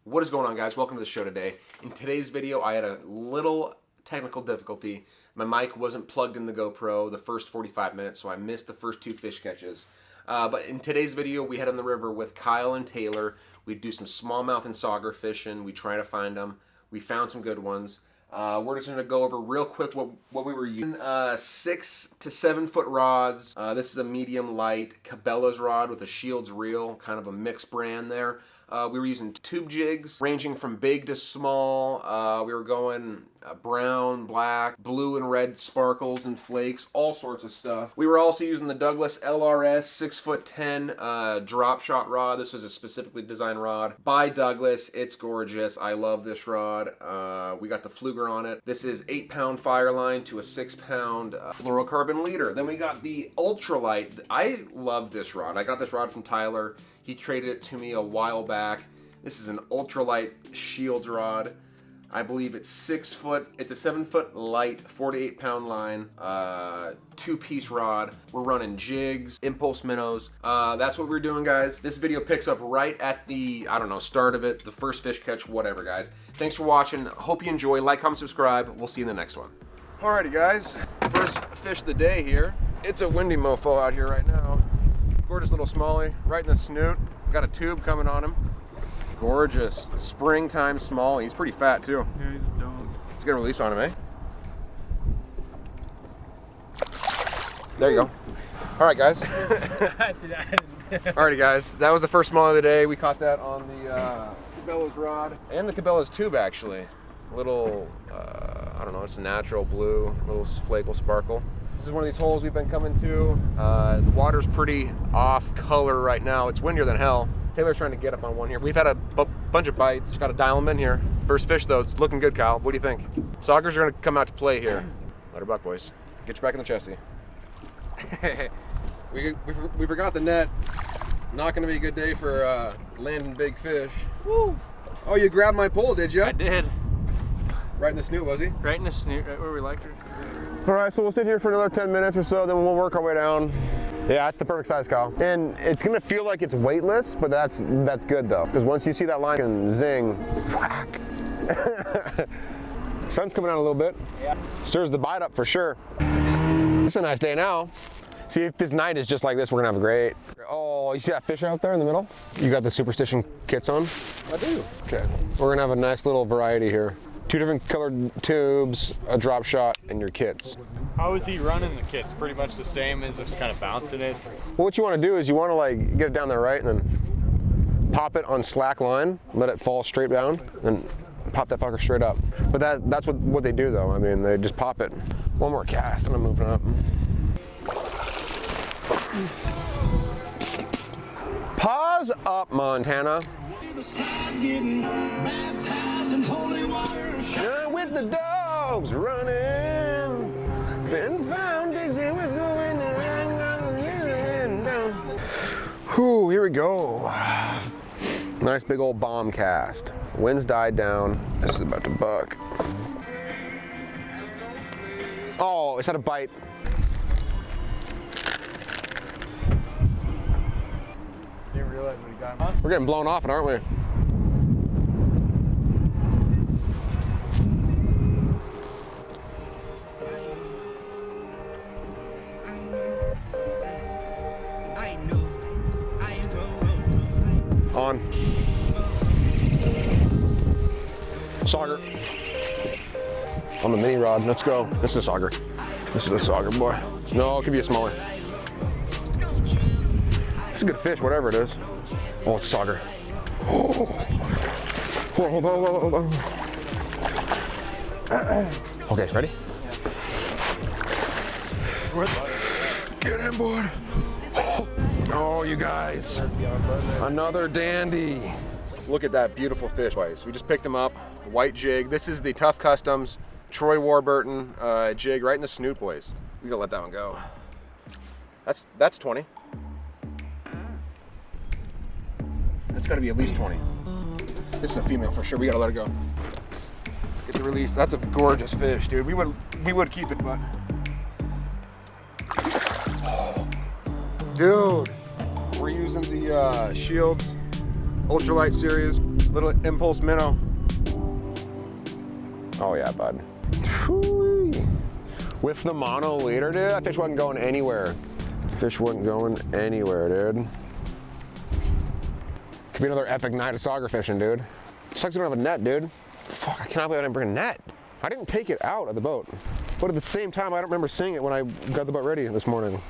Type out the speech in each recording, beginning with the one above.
What is going on, guys? Welcome to the show today. In today's video, I had a little technical difficulty. My mic wasn't plugged in the GoPro the first 45 minutes, so I missed the first two fish catches. But in today's video, we head on the river with Kyle and Taylor. We do some smallmouth and sauger fishing. We try to find them. We found some good ones. We're just going to go over real quick what we were using. 6 to 7 foot rods. This is a medium light Cabela's rod with a Shields reel, kind of a mixed brand there. We were using tube jigs ranging from big to small. We were going brown, black, blue and red sparkles and flakes, all sorts of stuff. We were also using the Douglas LRS 6'10" drop shot rod. This was a specifically designed rod by Douglas. It's gorgeous. I love this rod. We got the Fluger on it. This is 8-pound Fireline to a 6-pound fluorocarbon leader. Then we got the ultralight. I love this rod. I got this rod from Tyler. He traded it to me a while back. This is an ultralight Shields rod. I believe it's 6 foot. It's a 7 foot light, 48-pound line, 2-piece rod. We're running jigs, impulse minnows. That's what we're doing, guys. This video picks up right at the, I don't know, start of it, the first fish catch, whatever, guys. Thanks for watching. Hope you enjoy. Like, comment, subscribe. We'll see you in the next one. Alrighty, guys. First fish of the day here. It's a windy mofo out here right now. Gorgeous little smallie, right in the snoot. Got a tube coming on him. Gorgeous springtime smallie. He's pretty fat too. Yeah, he's a dog. Let's get a release on him, eh? There you go. All right, guys. Alrighty, guys. That was the first smallie of the day. We caught that on the Cabela's rod and the Cabela's tube, actually. Little, I don't know, it's a natural blue, little flake will sparkle. This is one of these holes we've been coming to. The water's pretty off color right now. It's windier than hell. Taylor's trying to get up on one here. We've had a bunch of bites. Got to dial them in here. First fish though, it's looking good, Kyle. What do you think? Saugers are gonna come out to play here. Let her buck, boys. Get you back in the chesty. we forgot the net. Not gonna be a good day for landing big fish. Woo! Oh, you grabbed my pole, did you? I did. Right in the snoot, was he? Right in the snoot, right where we liked her. All right, so we'll sit here for another 10 minutes or so, then we'll work our way down. Yeah, that's the perfect size, Kyle. And it's gonna feel like it's weightless, but that's good though, because once you see that line can zing, whack. Sun's coming out a little bit. Yeah. Stirs the bite up for sure. It's a nice day now. See, if this night is just like this, we're gonna have a great. Oh, you see that fish out there in the middle? You got the Superstition kits on? I do. Okay, we're gonna have a nice little variety here. 2 different colored tubes, a drop shot, and your kits. How is he running the kits? Pretty much the same as just kind of bouncing it? Well, what you want to do is you want to like get it down there right and then pop it on slack line, let it fall straight down, and pop that fucker straight up. But that's what they do though. I mean, they just pop it. One more cast and I'm moving up. Pause up, Montana. With the dogs running, been found, Dixie was going down. Whew, here we go. Nice big old bomb cast. Wind's died down. This is about to buck. Oh, it's had a bite. Didn't realize what he got him on. We're getting blown off it, aren't we? On. Sauger. On the mini rod. Let's go. This is a sauger. This is a sauger, boy. No, it could be a smaller. It's a good fish, whatever it is. Oh, it's a sauger. Oh. Hold on. Okay, ready? Get in, boy. Oh, you guys. Another dandy. Look at that beautiful fish, boys. We just picked him up. White jig. This is the Tough Customs Troy Warburton jig right in the snoot, boys. We gotta let that one go. That's 20. That's gotta be at least 20. This is a female for sure. We gotta let her go. Get the release. That's a gorgeous fish, dude. We would keep it, but. Dude, we're using the Shields Ultralight series. Little impulse minnow. Oh yeah, bud. Whoo-wee. With the mono leader, dude, that fish wasn't going anywhere. Fish wasn't going anywhere, dude. Could be another epic night of sauger fishing, dude. Sucks we don't have a net, dude. Fuck, I cannot believe I didn't bring a net. I didn't take it out of the boat. But at the same time, I don't remember seeing it when I got the boat ready this morning.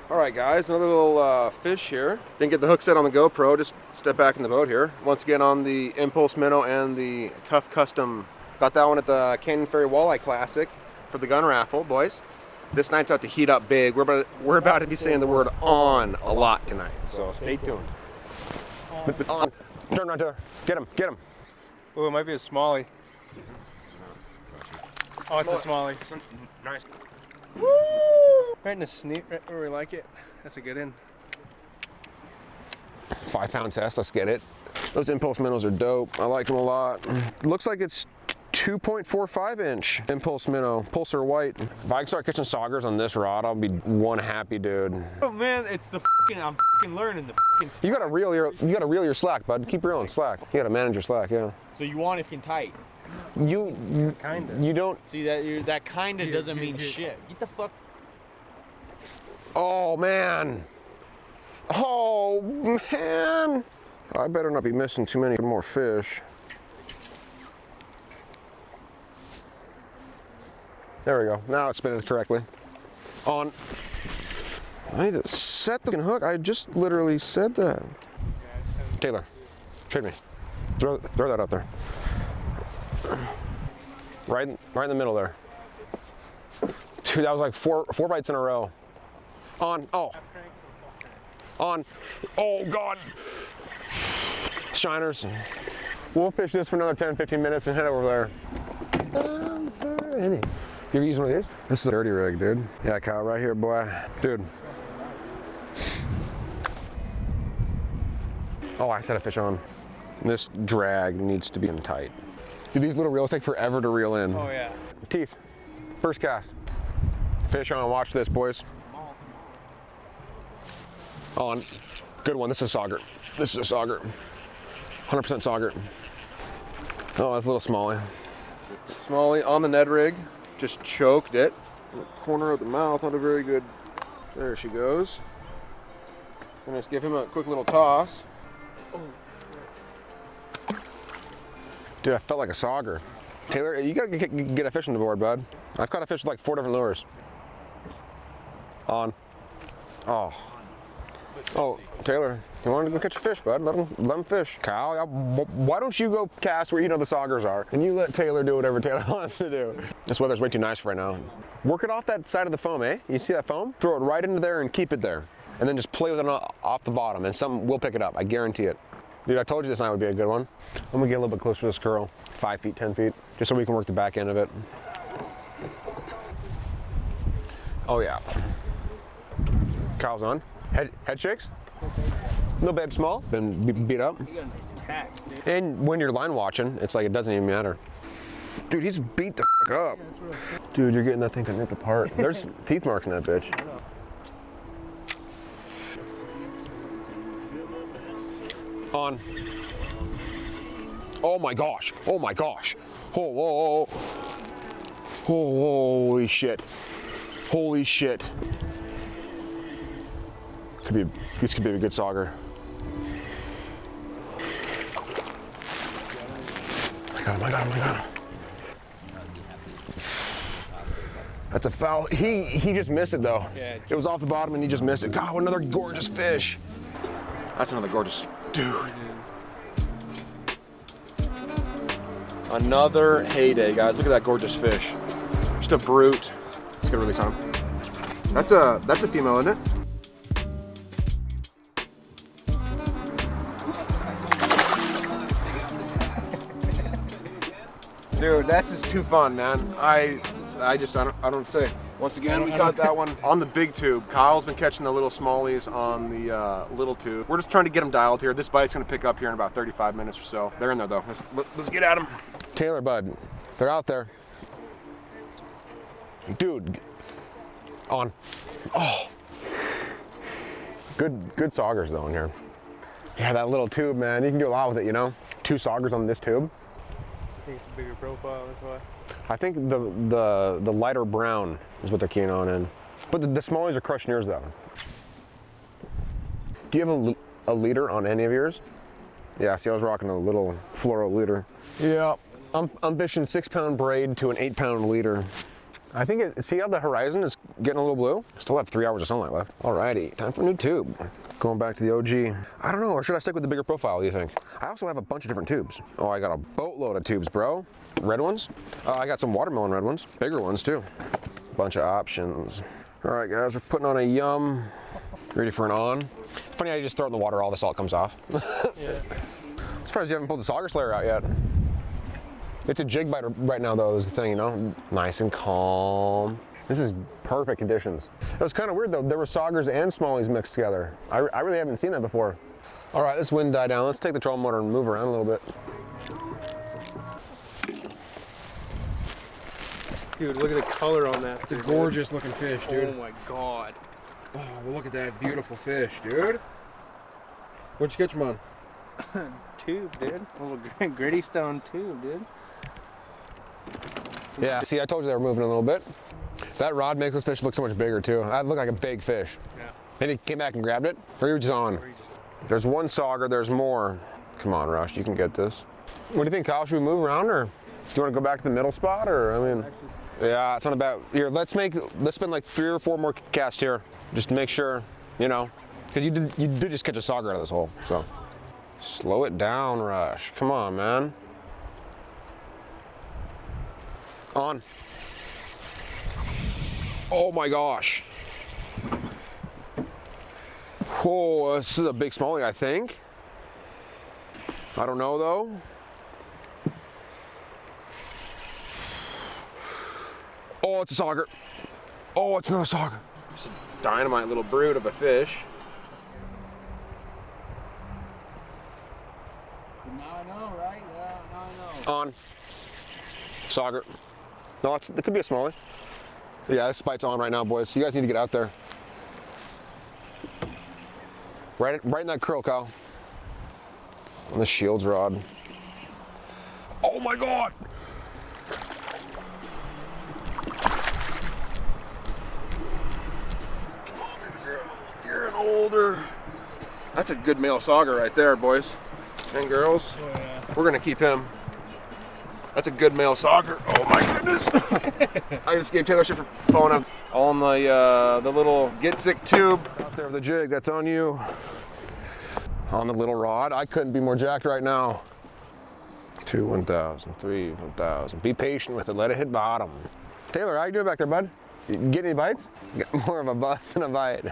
All right, guys, another little fish here. Didn't get the hook set on the GoPro, just step back in the boat here. Once again on the Impulse Minnow and the Tough Custom. Got that one at the Canyon Ferry Walleye Classic for the gun raffle, boys. This night's out to heat up big. We're about to be saying the word on a lot tonight, so stay tuned. On. Turn right there. Get him, get him. Oh, it might be a smallie. Oh, it's a smallie. Nice. Woo! Right in the sneak, right where we like it. That's a good in. 5 pound test, let's get it. Those Impulse minnows are dope. I like them a lot. Looks like it's 2.45 inch Impulse minnow, Pulsar white. If I can start catching saugers on this rod, I'll be one happy dude. Oh man, it's the fucking, I'm fucking learning the fucking. You gotta reel your slack, bud. Keep reeling slack. You gotta manage your slack, yeah. So you want it fucking tight. You don't see that that kinda doesn't mean shit. Get the fuck. Oh man. Oh man. I better not be missing too many more fish. There we go. Now it's spinning correctly. On. I need to set the hook. I just literally said that. Taylor, trade me. Throw that up there. Right in the middle there. Dude, that was like four bites in a row. On. Oh. On. Oh God. Shiners. We'll fish this for another 10-15 minutes and head over there. You ever use one of these? This is a dirty rig, dude. Yeah, Kyle, right here, boy. Dude. Oh, I set a fish on. This drag needs to be in tight. Dude, these little reels take forever to reel in. Oh, yeah. Teeth. First cast. Fish on. Watch this, boys. On. Good one. This is a sauger. This is a sauger. 100% sauger. Oh, that's a little smallie. Smallie on the Ned rig. Just choked it. In the corner of the mouth. Not a very good. There she goes. And just give him a quick little toss. Dude, I felt like a sauger. Taylor, you gotta get a fish on the board, bud. I've caught a fish with like 4 different lures. On. Oh. Oh, Taylor, you want to go catch a fish, bud? Let him fish. Kyle, why don't you go cast where you know the saugers are, and you let Taylor do whatever Taylor wants to do. This weather's way too nice right now. Work it off that side of the foam, eh? You see that foam? Throw it right into there and keep it there. And then just play with it off the bottom, and something will pick it up. I guarantee it. Dude, I told you this night would be a good one. I'm gonna get a little bit closer to this curl. 5 feet, 10 feet, just so we can work the back end of it. Oh yeah. Kyle's on. Head shakes? A little bit small, been beat up. And when you're line watching, it's like it doesn't even matter. Dude, he's beat the f up. Dude, you're getting that thing ripped apart. There's teeth marks in that bitch. On. Oh my gosh. Oh my gosh. Oh, whoa, whoa. Oh, holy shit. Holy shit. This could be a good sauger. I got him, I got him, I got him. That's a foul. He just missed it though. Yeah. It was off the bottom and he just missed it. God, what another gorgeous fish. That's another gorgeous, dude. Another heyday, guys. Look at that gorgeous fish. Just a brute. Let's get a release on him. That's a female, isn't it? Dude, that's just too fun, man. I don't say. Once again, we got that one on the big tube. Kyle's been catching the little smallies on the little tube. We're just trying to get them dialed here. This bite's gonna pick up here in about 35 minutes or so. They're in there though. Let's get at them. Taylor, bud, they're out there. Dude, on. Oh. Good saugers though in here. Yeah, that little tube, man. You can do a lot with it, you know? 2 saugers on this tube. I think it's a bigger profile, that's why. I think the lighter brown is what they're keen on in. But the smallies are crushing yours though. Do you have a leader on any of yours? Yeah, see, I was rocking a little fluoro leader. Yeah, I'm fishing 6-pound braid to an 8-pound leader. I think see how the horizon is getting a little blue? Still have 3 hours of sunlight left. Alrighty, time for a new tube. Going back to the OG. I don't know, or should I stick with the bigger profile, do you think? I also have a bunch of different tubes. Oh, I got a boatload of tubes, bro. Red ones. I got some watermelon red ones. Bigger ones, too. Bunch of options. Alright, guys, we're putting on a yum. Ready for an on. It's funny how you just throw it in the water, all the salt comes off. Yeah. I'm surprised you haven't pulled the Sauger Slayer out yet. It's a jig biter right now, though, is the thing, you know? Nice and calm. This is perfect conditions. It was kind of weird, though. There were saugers and smallies mixed together. I really haven't seen that before. All right, this wind died down. Let's take the trolling motor and move around a little bit. Dude, look at the color on that. It's a gorgeous looking fish, dude. Oh my God. Oh, well, look at that beautiful fish, dude. What'd you catch him on? Tube, dude. A little gritty stone tube, dude. Yeah, see, I told you they were moving a little bit. That rod makes this fish look so much bigger, too. That looked like a big fish. Yeah. And he came back and grabbed it? Or you were just on? There's one sauger, there's more. Come on, Rush, you can get this. What do you think, Kyle? Should we move around, or do you want to go back to the middle spot, or, I mean... Yeah, it's not about... Here, let's spend like 3 or 4 more casts here, just to make sure, you know, because you did just catch a sauger out of this hole, so. Slow it down, Rush. Come on, man. On. Oh my gosh. Oh, this is a big smallie, I think. I don't know though. Oh, it's a sauger. Oh, it's another sauger. It's a dynamite little brood of a fish. Now I know, right? Yeah, now I know. On. Sauger. No, it could be a smallie. Yeah, this bite's on right now, boys. You guys need to get out there. Right in that curl, Kyle. On the shields rod. Oh my God! Come on, baby girl. You're an older. That's a good male sauger right there, boys and girls. Oh, yeah. We're gonna keep him. That's a good male sauger. Oh my goodness! I just gave Taylor shit for phone him. All in the little get sick tube. Out there with the jig, that's on you. On the little rod. I couldn't be more jacked right now. 2, 1,000, 3, 1,000. Be patient with it, let it hit bottom. Taylor, how you doing back there, bud? You get any bites? Got more of a bust than a bite.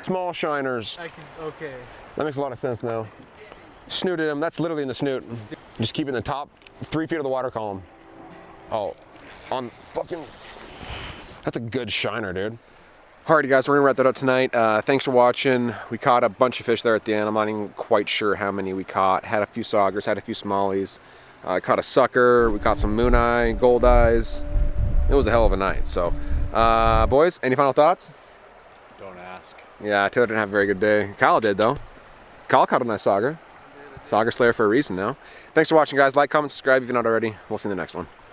Small shiners. Okay. That makes a lot of sense now. Snooted him, that's literally in the snoot. Just keep it in the top 3 feet of the water column. Oh, on fucking, that's a good shiner, dude. Alrighty guys, we're gonna wrap that up tonight. Thanks for watching. We caught a bunch of fish there at the end. I'm not even quite sure how many we caught. Had a few saugers, had a few smallies. Caught a sucker, we caught some moon eye, gold eyes. It was a hell of a night. So, boys, any final thoughts? Don't ask. Yeah, Taylor didn't have a very good day. Kyle did though. Kyle caught a nice sauger. Sauger Slayer for a reason now. Thanks for watching, guys. Like, comment, subscribe if you're not already. We'll see you in the next one.